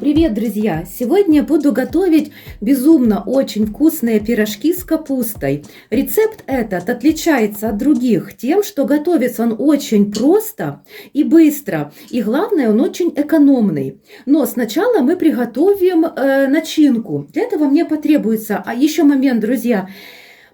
Привет, друзья! Сегодня буду готовить безумно очень вкусные пирожки с капустой. Рецепт этот отличается от других тем, что готовится он очень просто и быстро. И главное, он очень экономный. Но сначала мы приготовим начинку. Для этого мне потребуется, еще момент, друзья.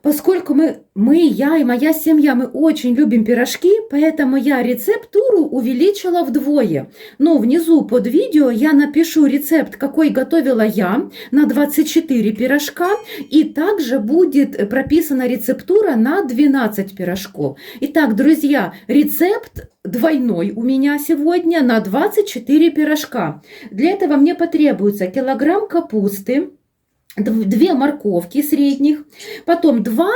Поскольку я и моя семья, мы очень любим пирожки, поэтому я рецептуру увеличила вдвое. Но внизу под видео я напишу рецепт, какой готовила я на 24 пирожка. И также будет прописана рецептура на 12 пирожков. Итак, друзья, рецепт двойной у меня сегодня на 24 пирожка. Для этого мне потребуется килограмм капусты, 2 морковки средних, потом 2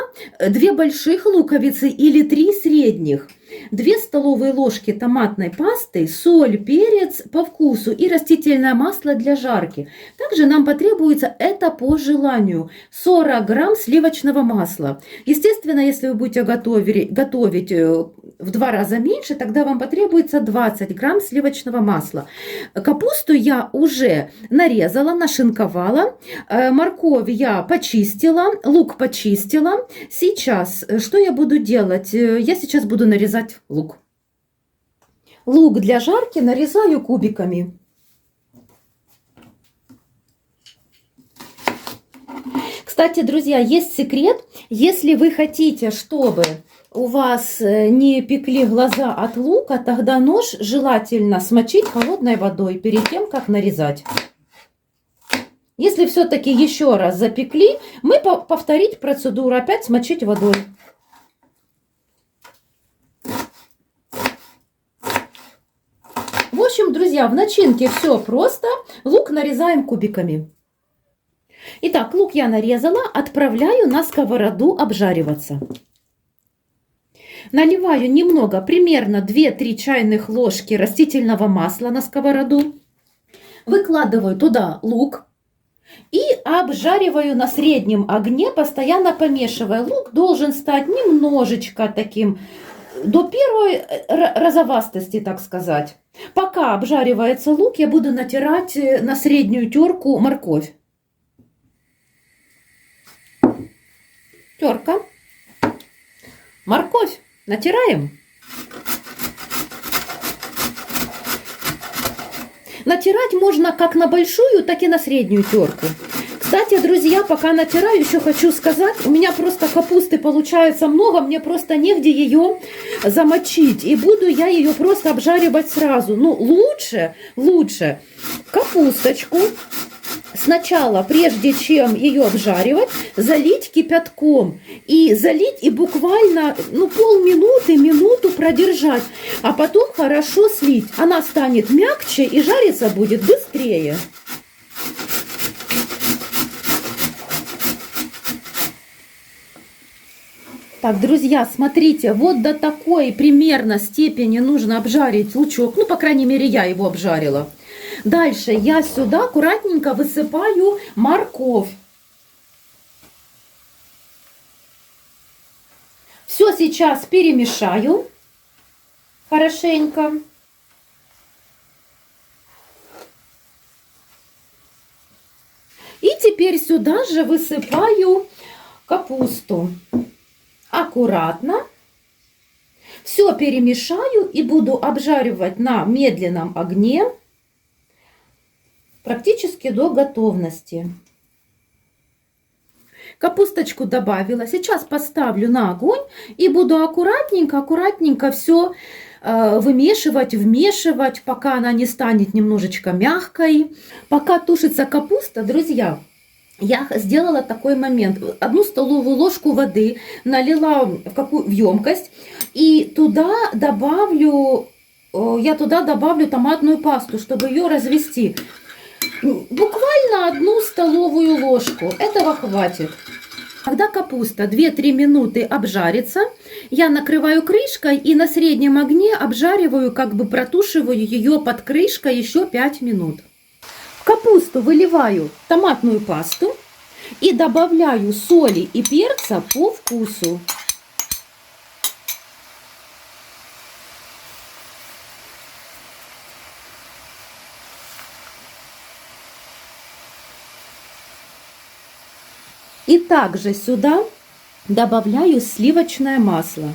больших луковицы или 3 средних, 2 столовые ложки томатной пасты, соль, перец по вкусу и растительное масло для жарки. Также нам потребуется, это по желанию, 40 грамм сливочного масла. Естественно, если вы будете готовить в 2 раза меньше, тогда вам потребуется 20 грамм сливочного масла. Капусту я уже нарезала, нашинковала, морковь я почистила, лук почистила. Сейчас что я буду делать? Я сейчас буду нарезать лук. Лук для жарки нарезаю кубиками. Кстати, друзья, есть секрет. Если вы хотите, чтобы у вас не пекли глаза от лука, тогда нож желательно смочить холодной водой перед тем, как нарезать. Если все-таки еще раз запекли, мы повторить процедуру, опять смочить водой. В общем, друзья, в начинке все просто. Лук нарезаем кубиками. Итак, лук я нарезала, отправляю на сковороду обжариваться. Наливаю немного, примерно 2-3 чайных ложки растительного масла на сковороду. Выкладываю туда лук и обжариваю на среднем огне, постоянно помешивая. Лук должен стать немножечко таким, до первой розовастости, так сказать. Пока обжаривается лук, я буду натирать на среднюю терку морковь. Терка. Морковь натираем. Натирать можно как на большую, так и на среднюю терку. Кстати, друзья, пока натираю, еще хочу сказать, у меня просто капусты получается много, мне просто негде ее замочить. И буду я ее просто обжаривать сразу. Ну, лучше капусточку сначала, прежде чем ее обжаривать, залить кипятком. И залить и буквально полминуты, минуту продержать. А потом хорошо слить. Она станет мягче и жариться будет быстрее. Так, друзья, смотрите, вот до такой примерно степени нужно обжарить лучок. Ну, по крайней мере, я его обжарила. Дальше я сюда аккуратненько высыпаю морковь. Все сейчас перемешаю хорошенько. И теперь сюда же высыпаю капусту. Аккуратно. Все перемешаю и буду обжаривать на медленном огне практически до готовности. Капусточку добавила. Сейчас поставлю на огонь и буду аккуратненько все вмешивать, пока она не станет немножечко мягкой. Пока тушится капуста, друзья, я сделала такой момент. 1 столовую ложку воды налила в емкость и я туда добавлю томатную пасту, чтобы ее развести. Буквально 1 столовую ложку. Этого хватит. Когда капуста 2-3 минуты обжарится, я накрываю крышкой и на среднем огне обжариваю, протушиваю ее под крышкой еще 5 минут. В капусту выливаю томатную пасту и добавляю соли и перца по вкусу. И также сюда добавляю сливочное масло.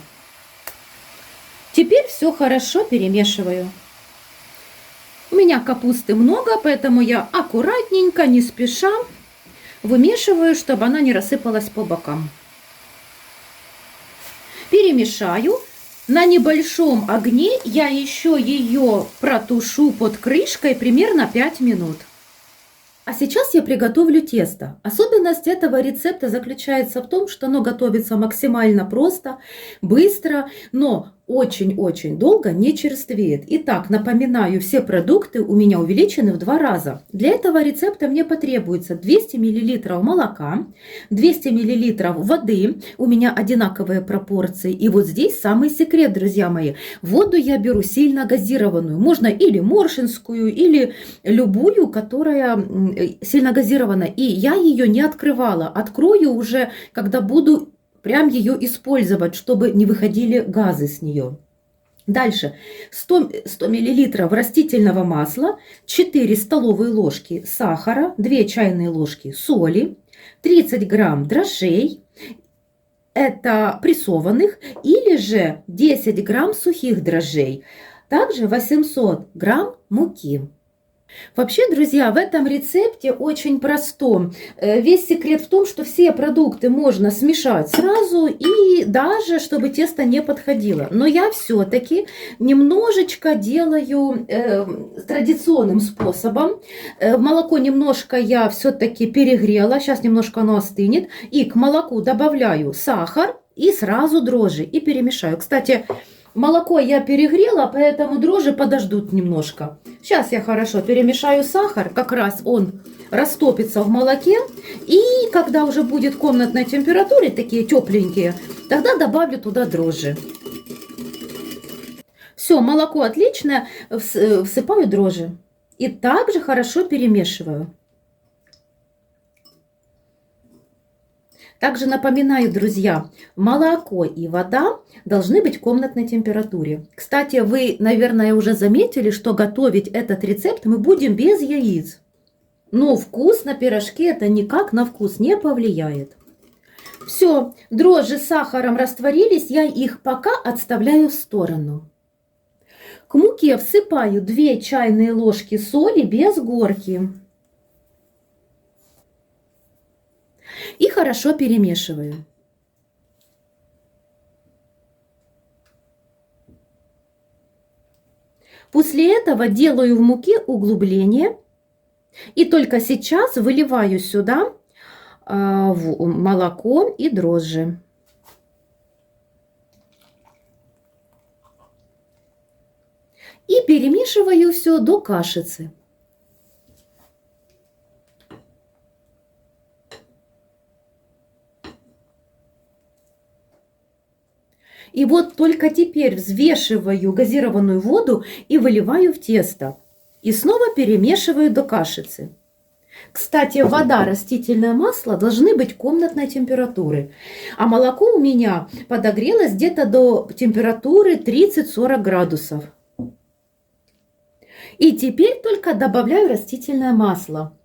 Теперь все хорошо перемешиваю. У меня капусты много, поэтому я аккуратненько, не спеша вымешиваю, чтобы она не рассыпалась по бокам. Перемешаю. На небольшом огне я еще ее протушу под крышкой примерно 5 минут. А сейчас я приготовлю тесто. Особенность этого рецепта заключается в том, что оно готовится максимально просто, быстро, но очень-очень долго не черствеет. Итак, напоминаю, все продукты у меня увеличены в 2 раза. Для этого рецепта мне потребуется 200 мл молока, 200 мл воды, у меня одинаковые пропорции. И вот здесь самый секрет, друзья мои. Воду я беру сильно газированную, можно или моршинскую, или любую, которая сильно газирована. И я ее не открывала, открою уже, когда буду прям ее использовать, чтобы не выходили газы с нее. Дальше 100 мл растительного масла, 4 столовые ложки сахара, 2 чайные ложки соли, 30 грамм дрожжей, это прессованных, или же 10 грамм сухих дрожжей, также 800 грамм муки. Вообще, друзья, в этом рецепте очень просто. Весь секрет в том, что все продукты можно смешать сразу и даже, чтобы тесто не подходило. Но я все-таки немножечко делаю традиционным способом. Молоко немножко я все-таки перегрела, сейчас немножко оно остынет. И к молоку добавляю сахар и сразу дрожжи и перемешаю. Кстати, молоко я перегрела, поэтому дрожжи подождут немножко. Сейчас я хорошо перемешаю сахар, как раз он растопится в молоке. И когда уже будет комнатной температуре, такие тепленькие, тогда добавлю туда дрожжи. Все, молоко отличное, всыпаю дрожжи. И также хорошо перемешиваю. Также напоминаю, друзья, молоко и вода должны быть в комнатной температуре. Кстати, вы, наверное, уже заметили, что готовить этот рецепт мы будем без яиц. Но вкус на пирожке это никак на вкус не повлияет. Все, дрожжи с сахаром растворились, я их пока отставляю в сторону. К муке всыпаю 2 чайные ложки соли без горки. И хорошо перемешиваю. После этого делаю в муке углубление. И только сейчас выливаю сюда молоко и дрожжи. И перемешиваю все до кашицы. И вот только теперь взвешиваю газированную воду и выливаю в тесто. И снова перемешиваю до кашицы. Кстати, вода, растительное масло должны быть комнатной температуры. А молоко у меня подогрелось где-то до температуры 30-40 градусов. И теперь только добавляю растительное масло.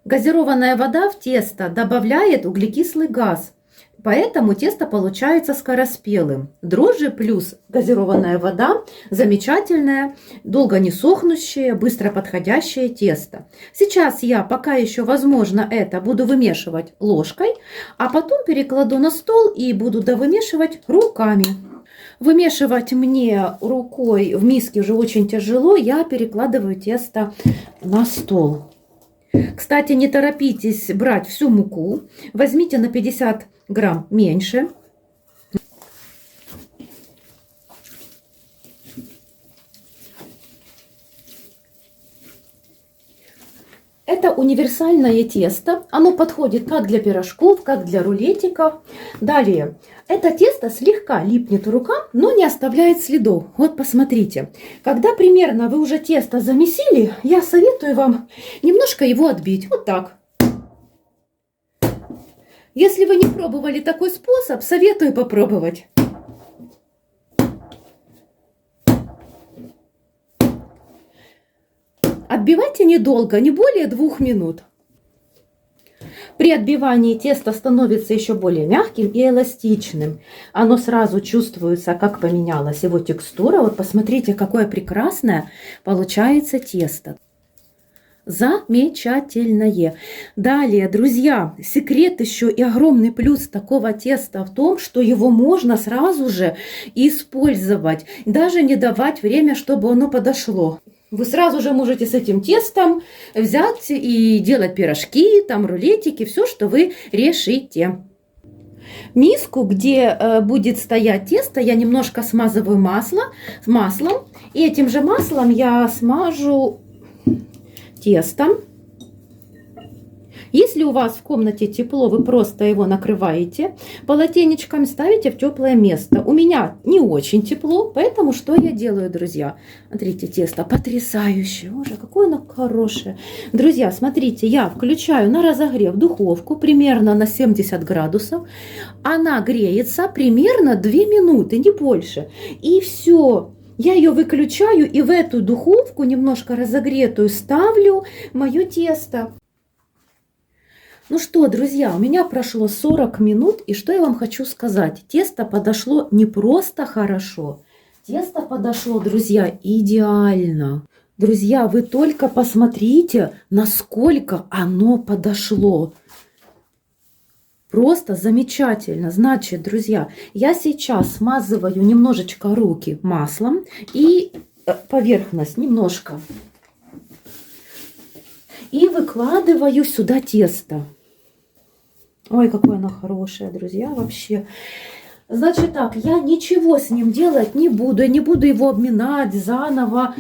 Газированная вода в тесто добавляет углекислый газ, поэтому тесто получается скороспелым. Дрожжи плюс газированная вода – замечательное, долго не сохнущее, быстро подходящее тесто. Сейчас я, пока еще возможно это, буду вымешивать ложкой, а потом перекладу на стол и буду довымешивать руками. Вымешивать мне рукой в миске уже очень тяжело, я перекладываю тесто на стол. Кстати, не торопитесь брать всю муку, возьмите на 50 грамм меньше. Это универсальное тесто, оно подходит как для пирожков, как для рулетиков. Далее, это тесто слегка липнет в рукам, но не оставляет следов. Вот посмотрите, когда примерно вы уже тесто замесили, я советую вам немножко его отбить, вот так. Если вы не пробовали такой способ, советую попробовать. Отбивайте недолго, не более 2 минут. При отбивании тесто становится еще более мягким и эластичным. Оно сразу чувствуется, как поменялась его текстура. Вот посмотрите, какое прекрасное получается тесто. Замечательное. Далее, друзья, секрет еще и огромный плюс такого теста в том, что его можно сразу же использовать, даже не давать время, чтобы оно подошло. Вы сразу же можете с этим тестом взять и делать пирожки, там рулетики, все, что вы решите. Миску, где будет стоять тесто, я немножко смазываю маслом. И этим же маслом я смажу тестом. Если у вас в комнате тепло, вы просто его накрываете полотенечком, ставите в теплое место. У меня не очень тепло, поэтому что я делаю, друзья? Смотрите, тесто потрясающее. Боже, какое оно хорошее. Друзья, смотрите, я включаю на разогрев духовку примерно на 70 градусов. Она греется примерно 2 минуты, не больше. И все. Я ее выключаю и в эту духовку, немножко разогретую, ставлю мое тесто. Ну что, друзья, у меня прошло 40 минут, и что я вам хочу сказать? Тесто подошло не просто хорошо, тесто подошло, друзья, идеально. Друзья, вы только посмотрите, насколько оно подошло. Просто замечательно. Значит, друзья, я сейчас смазываю немножечко руки маслом и поверхность немножко. И выкладываю сюда тесто. Ой, какое оно хорошее, друзья, вообще. Значит так, я ничего с ним делать не буду. Я не буду его обминать заново,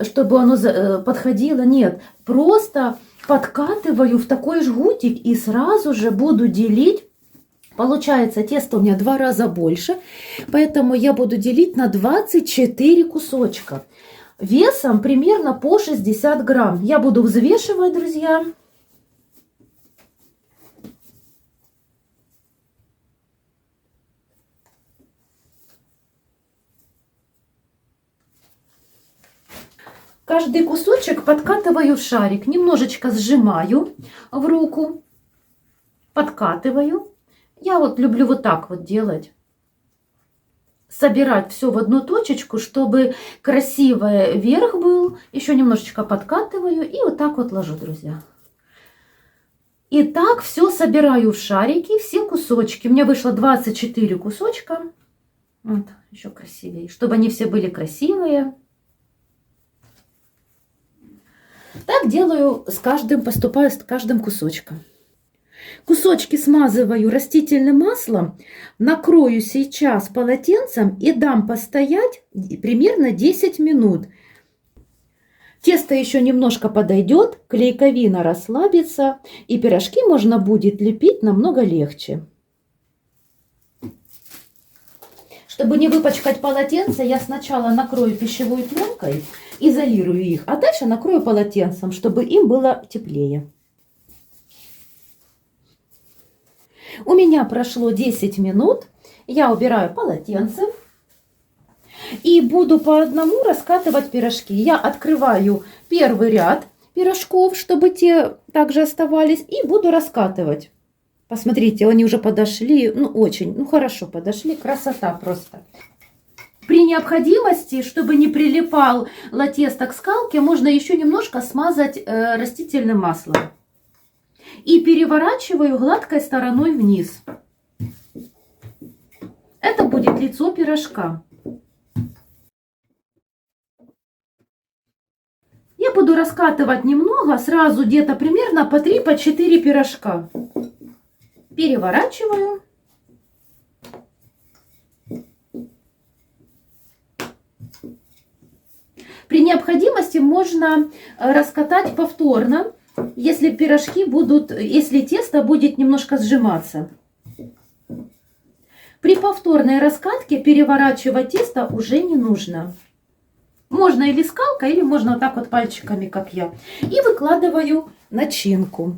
чтобы оно подходило. Нет, просто подкатываю в такой жгутик и сразу же буду делить. Получается, тесто у меня 2 раза больше, поэтому я буду делить на 24 кусочка. Весом примерно по 60 грамм. Я буду взвешивать, друзья. Каждый кусочек подкатываю в шарик. Немножечко сжимаю в руку. Подкатываю. Я вот люблю вот так вот делать. Собирать все в одну точечку, чтобы красивый верх был. Еще немножечко подкатываю и вот так вот ложу, друзья. И так все собираю в шарики, все кусочки. У меня вышло 24 кусочка. Вот, еще красивее. Чтобы они все были красивые. Так делаю с каждым, поступаю с каждым кусочком. Кусочки смазываю растительным маслом, накрою сейчас полотенцем и дам постоять примерно 10 минут. Тесто еще немножко подойдет, клейковина расслабится, и пирожки можно будет лепить намного легче. Чтобы не выпачкать полотенце, я сначала накрою пищевой пленкой, изолирую их, а дальше накрою полотенцем, чтобы им было теплее. У меня прошло 10 минут, я убираю полотенце и буду по одному раскатывать пирожки. Я открываю первый ряд пирожков, чтобы те также оставались, и буду раскатывать. Посмотрите, они уже подошли, очень хорошо подошли, красота просто. При необходимости, чтобы не прилипало тесто к скалке, можно еще немножко смазать растительным маслом. И переворачиваю гладкой стороной вниз. Это будет лицо пирожка. Я буду раскатывать немного, сразу где-то примерно по 3-4 пирожка. Переворачиваю. При необходимости можно раскатать повторно, если если тесто будет немножко сжиматься. При повторной раскатке переворачивать тесто уже не нужно. Можно или скалкой, или можно вот так вот пальчиками, как я. И выкладываю начинку.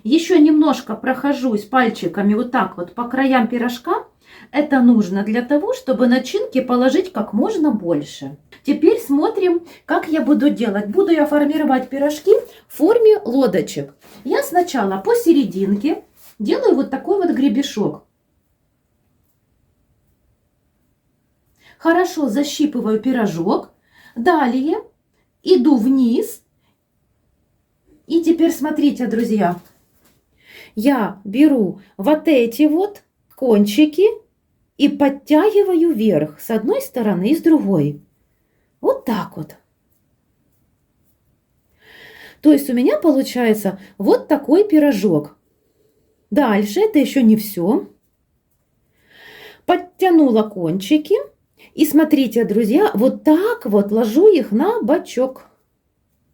Еще немножко прохожусь пальчиками вот так вот по краям пирожка, Это нужно для того, чтобы начинки положить как можно больше. Теперь смотрим, как я буду делать. Буду я формировать пирожки в форме лодочек. Я сначала посерединке делаю вот такой вот гребешок. Хорошо защипываю пирожок. Далее иду вниз. И теперь смотрите, друзья. Я беру вот эти вот кончики и подтягиваю вверх с одной стороны и с другой. Вот так вот. То есть у меня получается вот такой пирожок. Дальше это еще не все. Подтянула кончики. И смотрите, друзья, вот так вот ложу их на бочок.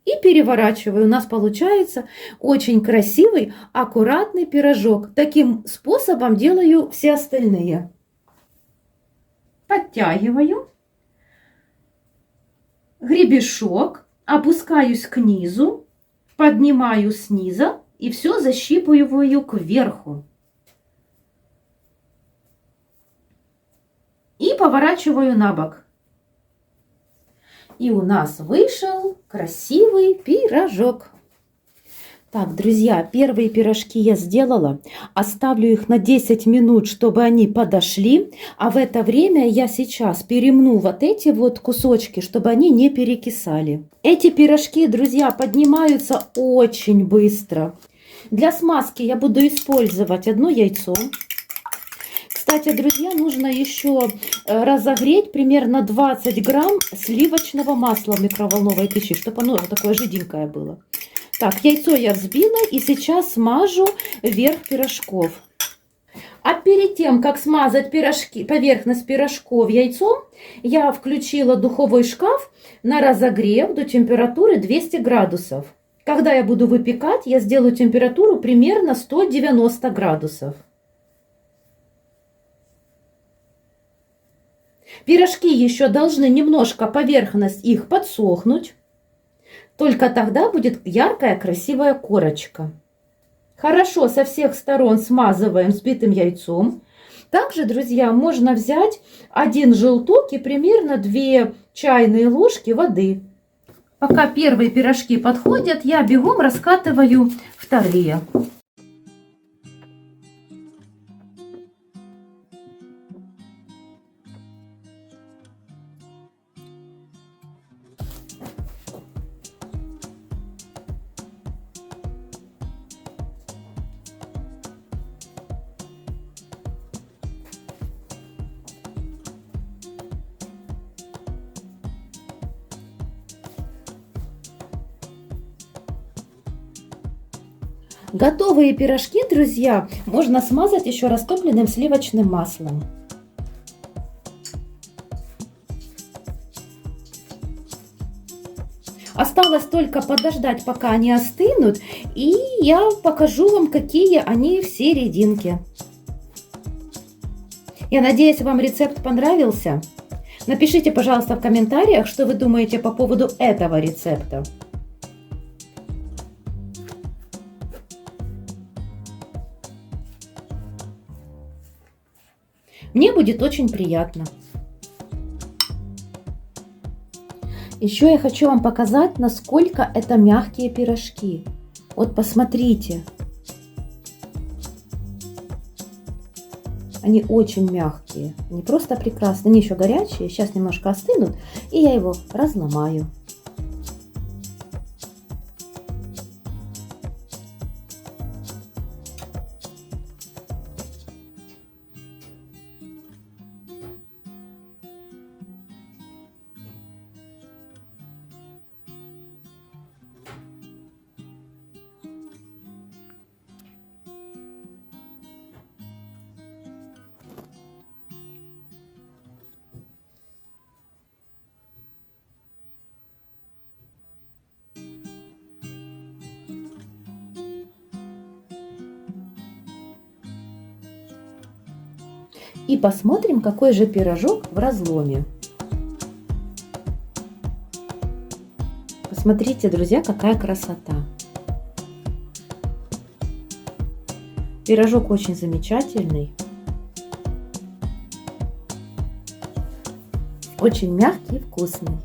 И переворачиваю. У нас получается очень красивый, аккуратный пирожок. Таким способом делаю все остальные. Подтягиваю. Гребешок. Опускаюсь к низу. Поднимаю снизу. И все защипываю кверху. И поворачиваю на бок. И у нас вышел красивый пирожок. Так, друзья, первые пирожки я сделала. Оставлю их на 10 минут, чтобы они подошли. А в это время я сейчас перемну вот эти вот кусочки, чтобы они не перекисали. Эти пирожки, друзья, поднимаются очень быстро. Для смазки я буду использовать одно яйцо. Кстати, друзья, нужно еще разогреть примерно 20 грамм сливочного масла в микроволновой печи, чтобы оно такое жиденькое было. Так, яйцо я взбила и сейчас смажу верх пирожков. А перед тем, как смазать пирожки, поверхность пирожков яйцом, я включила духовой шкаф на разогрев до температуры 200 градусов. Когда я буду выпекать, я сделаю температуру примерно 190 градусов. Пирожки еще должны немножко поверхность их подсохнуть. Только тогда будет яркая, красивая корочка. Хорошо со всех сторон смазываем взбитым яйцом. Также, друзья, можно взять один желток и примерно 2 чайные ложки воды. Пока первые пирожки подходят, я бегом раскатываю вторые. Готовые пирожки, друзья, можно смазать еще растопленным сливочным маслом. Осталось только подождать, пока они остынут, и я покажу вам, какие они в серединке. Я надеюсь, вам рецепт понравился. Напишите, пожалуйста, в комментариях, что вы думаете по поводу этого рецепта. Мне будет очень приятно. Еще я хочу вам показать, насколько это мягкие пирожки. Вот посмотрите. Они очень мягкие. Они просто прекрасные. Они еще горячие. Сейчас немножко остынут. И я его разломаю. И посмотрим, какой же пирожок в разломе. Посмотрите, друзья, какая красота. Пирожок очень замечательный. очень мягкий и вкусный.